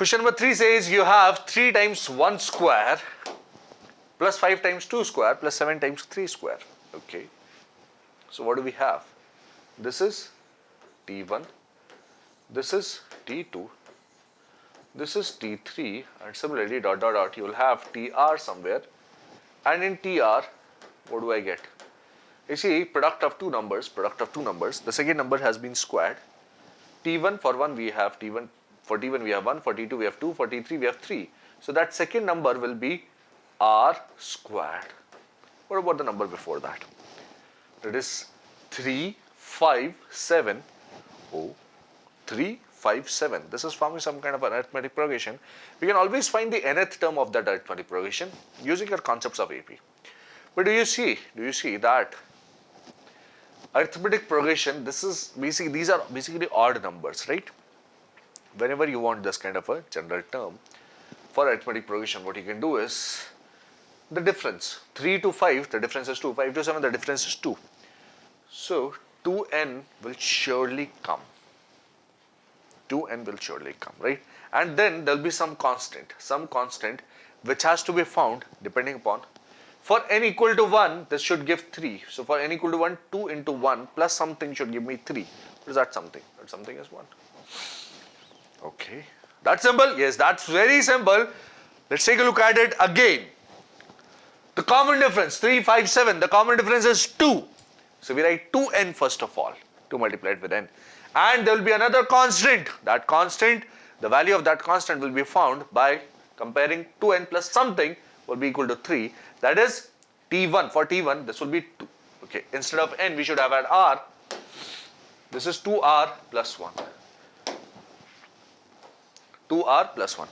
Question number 3 says you have 3 times 1 square plus 5 times 2 square plus 7 times 3 square. Okay. So what do we have? This is T1, this is T2, this is T3, and similarly dot dot dot you will have TR somewhere, and in TR what do I get? You see, product of two numbers, the second number has been squared. T1 for 1 we have T1, for T1 we have 1, for T2 we have 2, for T3 we have 3. So that second number will be R squared. What about the number before that? That is 3, 5, 7. Oh, 3, 5, 7. This is forming some kind of an arithmetic progression. We can always find the nth term of that arithmetic progression using your concepts of AP. But do you see that arithmetic progression, these are basically odd numbers, right? Whenever you want this kind of a general term for arithmetic progression, what you can do is the difference. 3 to 5, the difference is 2. 5 to 7, the difference is 2. So 2n will surely come. 2n will surely come, right? And then there will be some constant which has to be found depending upon. For n equal to 1, this should give 3. So for n equal to 1, 2 into 1 plus something should give me 3. What is that something? That something is 1. Okay. That's simple? Yes, that's very simple. Let's take a look at it again. The common difference, 3, 5, 7, the common difference is 2. So we write 2n first of all, 2 multiplied with n. And there will be another constant. That constant, the value of that constant will be found by comparing 2n plus something will be equal to 3. That is T1. For T1, this will be 2. Okay. Instead of n, we should have had r. This is 2r plus 1. 2r plus 1.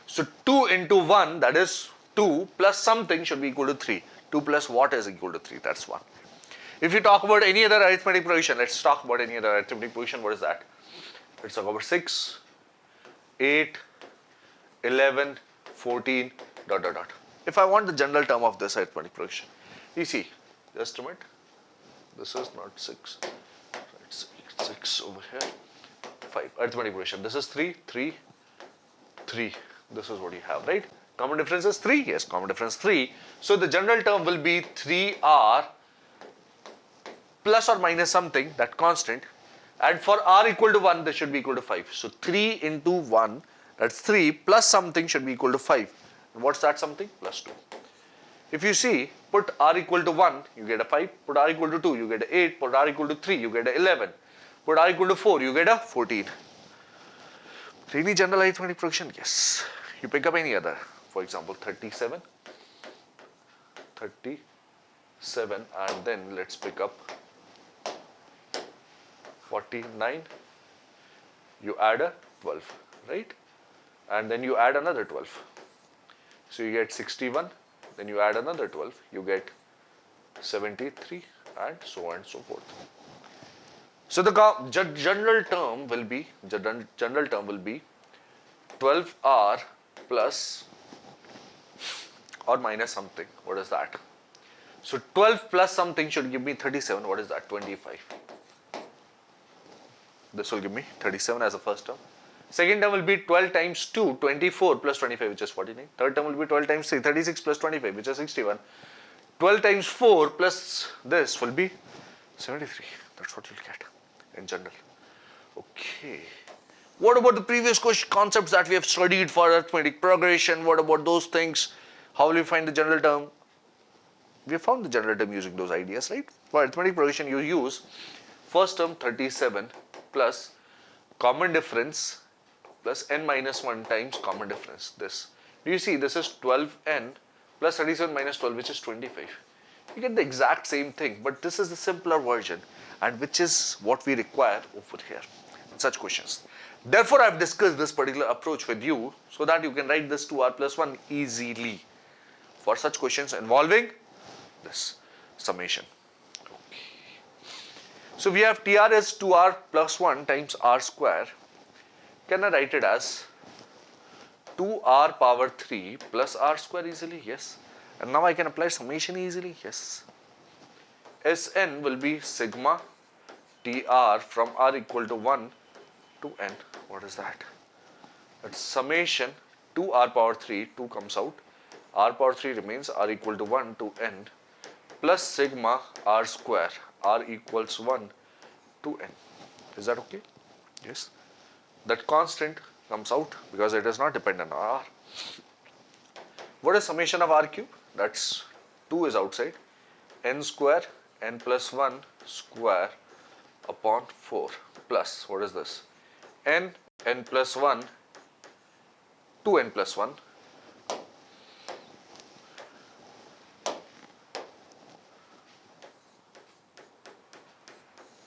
So 2 into 1, that is 2 plus something should be equal to 3. 2 plus what is equal to 3? That's 1. If you talk about any other arithmetic progression, let's talk about any other arithmetic progression. What is that? Let's talk about 6, 8, 11, 14, dot dot dot. If I want the general term of this arithmetic progression, you see, just a minute, this is not 6, it's 6 over here, 5, arithmetic progression, this is 3, 3, 3, this is what you have, right? Common difference is 3, yes, common difference 3. So the general term will be 3r plus or minus something, that constant, and for r equal to 1, this should be equal to 5. So 3 into 1, that's 3, plus something should be equal to 5. And what's that something? Plus 2. If you see, put r equal to 1, you get a 5. Put r equal to 2, you get a 8. Put r equal to 3, you get a 11. Put r equal to 4, you get a 14. Any general arithmetic progression? Yes. You pick up any other. For example, 37, and then let's pick up 49. You add a 12, right? And then you add another 12. So you get 61, then you add another 12, you get 73, and so on and so forth. So the general term will be 12r plus or minus something. What is that? So 12 plus something should give me 37. What is that? 25. This will give me 37 as a first term. Second term will be 12 times 2, 24 plus 25, which is 49. Third term will be 12 times 3, 36 plus 25, which is 61. 12 times 4 plus this will be 73. That's what you'll get in general. Okay. What about the previous concepts that we have studied for arithmetic progression? What about those things? How will you find the general term? We have found the general term using those ideas, right? For arithmetic progression, you use first term 37 plus common difference plus n minus 1 times common difference. This. Do you see this is 12n plus 37 minus 12, which is 25. You get the exact same thing, but this is the simpler version, and which is what we require over here in such questions. Therefore, I have discussed this particular approach with you so that you can write this 2r plus 1 easily for such questions involving this summation. Okay. So we have TR is 2r plus 1 times r square. Can I write it as 2r power 3 plus r square easily? Yes. And now I can apply summation easily? Yes. Sn will be sigma TR from r equal to 1 to n. What is that? That's summation 2r power 3, 2 comes out, r power 3 remains, r equal to 1 to n, plus sigma r square, r equals 1 to n. Is that okay? Yes. That constant comes out because it is not dependent on r. What is summation of r cube? That's 2 is outside, n square, n plus 1 square upon 4 plus, what is this? N plus 1, 2n plus 1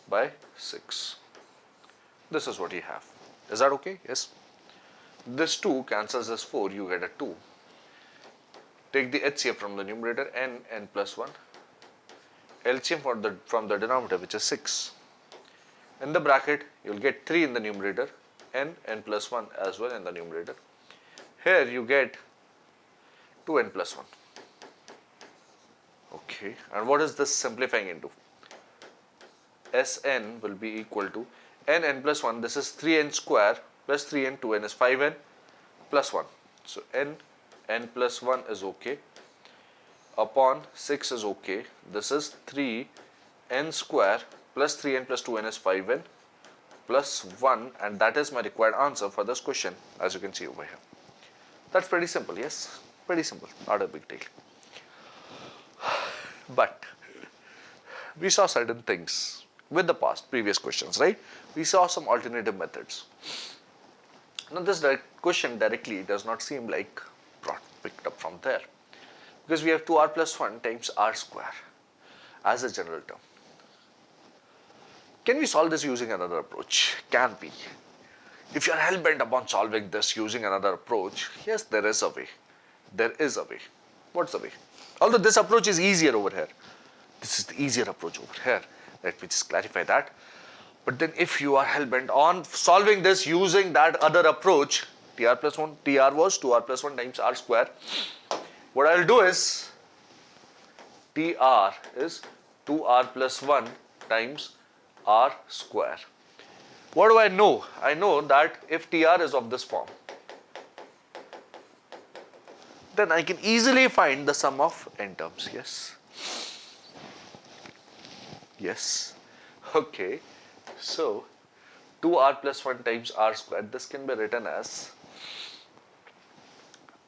by 6. This is what you have. Is that okay? Yes. This 2 cancels this 4, you get a 2. Take the HCF from the numerator, n plus 1. LCM from the denominator, which is 6. In the bracket, you'll get 3 in the numerator, n plus 1 as well in the numerator. Here you get 2n plus 1. Okay, and what is this simplifying into? Sn will be equal to n plus 1, this is 3n square plus 3n, 2n is 5n plus 1. So n plus 1 is okay, upon 6 is okay. This is 3n square plus 3n plus 2n is 5n plus 1, and that is my required answer for this question, as you can see over here. That's pretty simple, yes, pretty simple, not a big deal. But we saw certain things with the previous questions, right? We saw some alternative methods. Now this question directly does not seem like picked up from there, because we have 2r plus 1 times r square as a general term. Can we solve this using another approach? Can we? If you are hell-bent upon solving this using another approach, yes, there is a way. There is a way. What's the way? Although this approach is easier over here. This is the easier approach over here. Let me just clarify that. But then if you are hell-bent on solving this using that other approach, tr plus 1, tr was 2r plus 1 times r square. What I will do is, tr is 2r plus 1 times r square. What do I know? I know that if tr is of this form, then I can easily find the sum of n terms. Yes. Yes. Okay. So 2r plus 1 times r square, this can be written as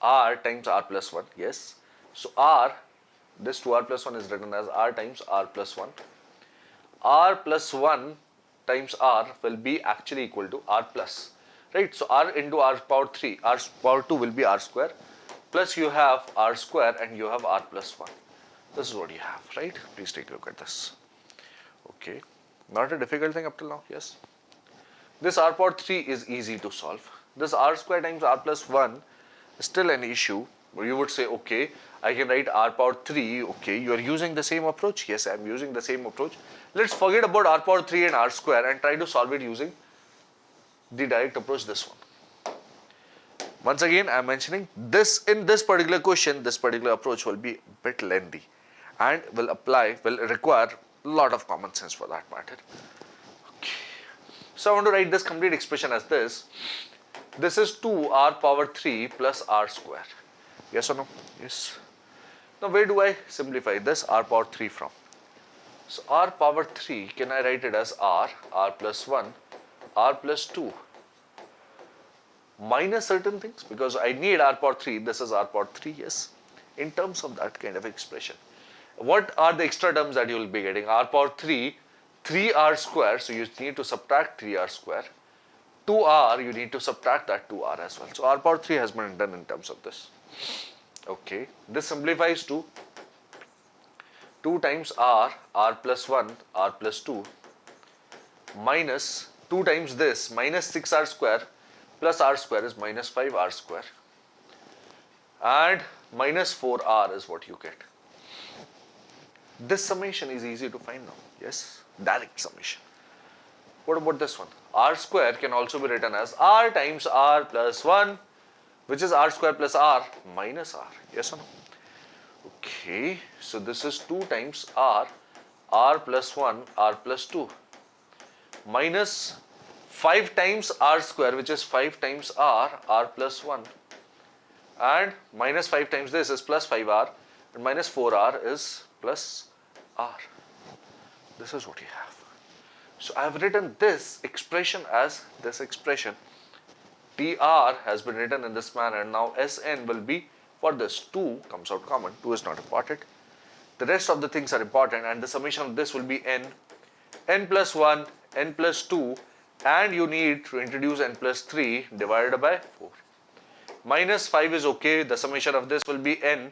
r times r plus 1. Yes. So r, this 2r plus 1 is written as r times r plus 1. R plus 1 times r will be actually equal to r plus, right? So r into r power 3, r power 2 will be r square, plus you have r square and you have r plus 1. This is what you have, right? Please take a look at this. Okay, not a difficult thing up till now. Yes. This r power 3 is easy to solve. This r square times r plus 1 is still an issue. You would say, okay, I can write r power 3. Okay, you are using the same approach. Yes, I am using the same approach. Let's forget about r power 3 and r square and try to solve it using the direct approach, this one. Once again, I am mentioning this in this particular question, this particular approach will be a bit lengthy and will require a lot of common sense for that matter. Okay. So I want to write this complete expression as this. This is 2r power 3 plus r square. Yes or no? Yes. Now where do I simplify this r power 3 from? So r power 3, can I write it as r plus 1, r plus 2 minus certain things, because I need r power 3, this is r power 3, yes, in terms of that kind of expression. What are the extra terms that you will be getting? R power 3, 3r square, so you need to subtract 3r square. 2r, you need to subtract that 2r as well. So r power 3 has been done in terms of this. Okay, this simplifies to 2 times r plus 1, r plus 2, minus 2 times this, minus 6r square, plus r square is minus 5r square, and minus 4r is what you get. This summation is easy to find now. Yes, direct summation. What about this one? R square can also be written as r times r plus 1, which is r square plus r minus r. Yes or no? Okay, so this is 2 times r plus 1, r plus 2, minus 5 times r square, which is 5 times r plus 1, and minus 5 times this is plus 5r, and minus 4r is plus r. This is what you have. So I have written this expression as this expression. TR has been written in this manner. Now Sn will be, for this 2 comes out common, 2 is not important. The rest of the things are important, and the summation of this will be n plus 1, n plus 2, and you need to introduce n plus 3 divided by 4. Minus 5 is okay. The summation of this will be n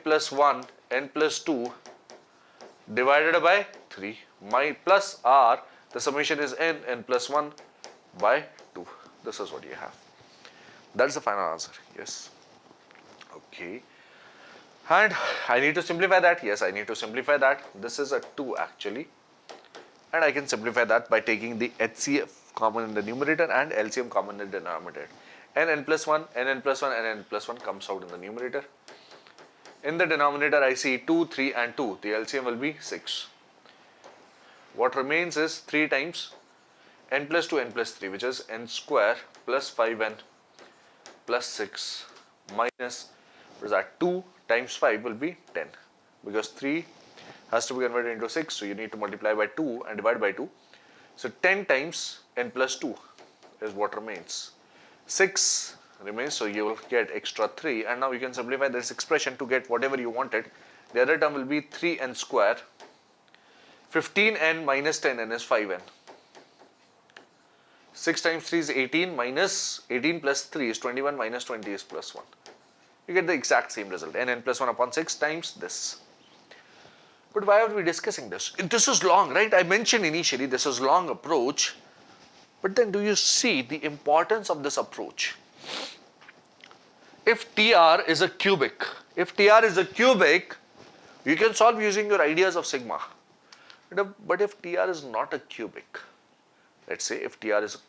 plus 1, n plus 2 divided by 3. My plus r, the summation is n plus 1 by 2. This is what you have. That's the final answer. Yes. Okay. And I need to simplify that. Yes, I need to simplify that. This is a 2 actually. And I can simplify that by taking the HCF common in the numerator and LCM common in the denominator. n plus 1, n plus 1, n plus 1 comes out in the numerator. In the denominator, I see 2, 3 and 2. The LCM will be 6. What remains is 3 times n plus 2, n plus 3, which is n square plus 5n plus 6 minus, what is that, 2 times 5 will be 10, because 3 has to be converted into 6, so you need to multiply by 2 and divide by 2. So 10 times n plus 2 is what remains. 6 remains, so you will get extra 3, and now you can simplify this expression to get whatever you wanted. The other term will be 3n square. 15n minus 10n is 5n. 6 times 3 is 18, minus 18 plus 3 is 21, minus 20 is plus 1. You get the exact same result, n plus 1 upon 6 times this. But why are we discussing this? This is long, right? I mentioned initially this is long approach, but then do you see the importance of this approach? If TR is a cubic, you can solve using your ideas of sigma. But if TR is not a cubic, let's say if TR is a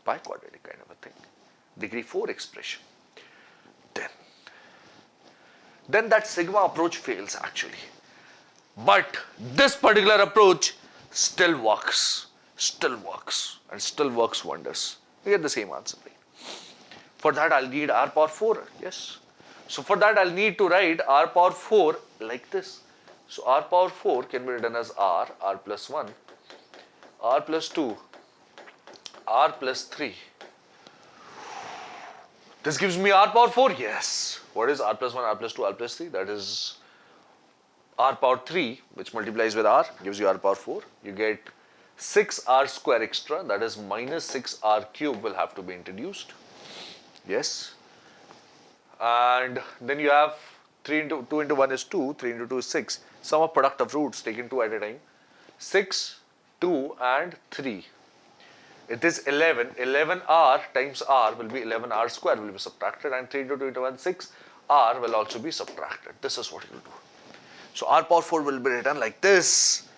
biquadratic kind of a thing, degree 4 expression, then that sigma approach fails actually. But this particular approach still works, and still works wonders. You get the same answer, right? For that I'll need r power 4, yes. So for that I'll need to write r power 4 like this. So r power 4 can be written as r plus 1, r plus 2, r plus 3. This gives me r power 4, yes. What is r plus 1, r plus 2, r plus 3? That is r power 3, which multiplies with r, gives you r power 4. You get 6r square extra, that is minus 6r cube will have to be introduced. Yes. And then you have 2 into 1 is 2, 3 into 2 is 6. Sum of product of roots taken 2 at a time. 6, 2 and 3. It is 11. 11r times r will be 11r square will be subtracted, and 3 into 2 into 1 6. R will also be subtracted. This is what you will do. So r power 4 will be written like this,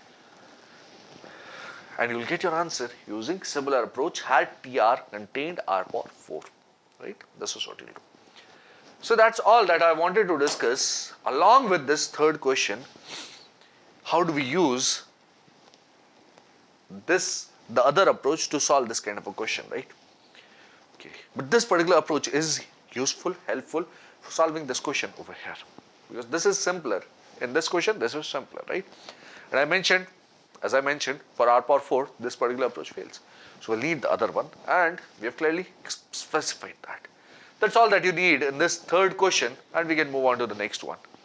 and you will get your answer using similar approach had TR contained r power 4. Right? This is what you will do. So that's all that I wanted to discuss. Along with this third question, how do we use the other approach to solve this kind of a question, right? Okay. But this particular approach is useful, helpful for solving this question over here, because this is simpler. In this question, this is simpler, right? And as I mentioned, for r power 4, this particular approach fails. So we'll need the other one, and we have clearly specified that. That's all that you need in this third question, and we can move on to the next one.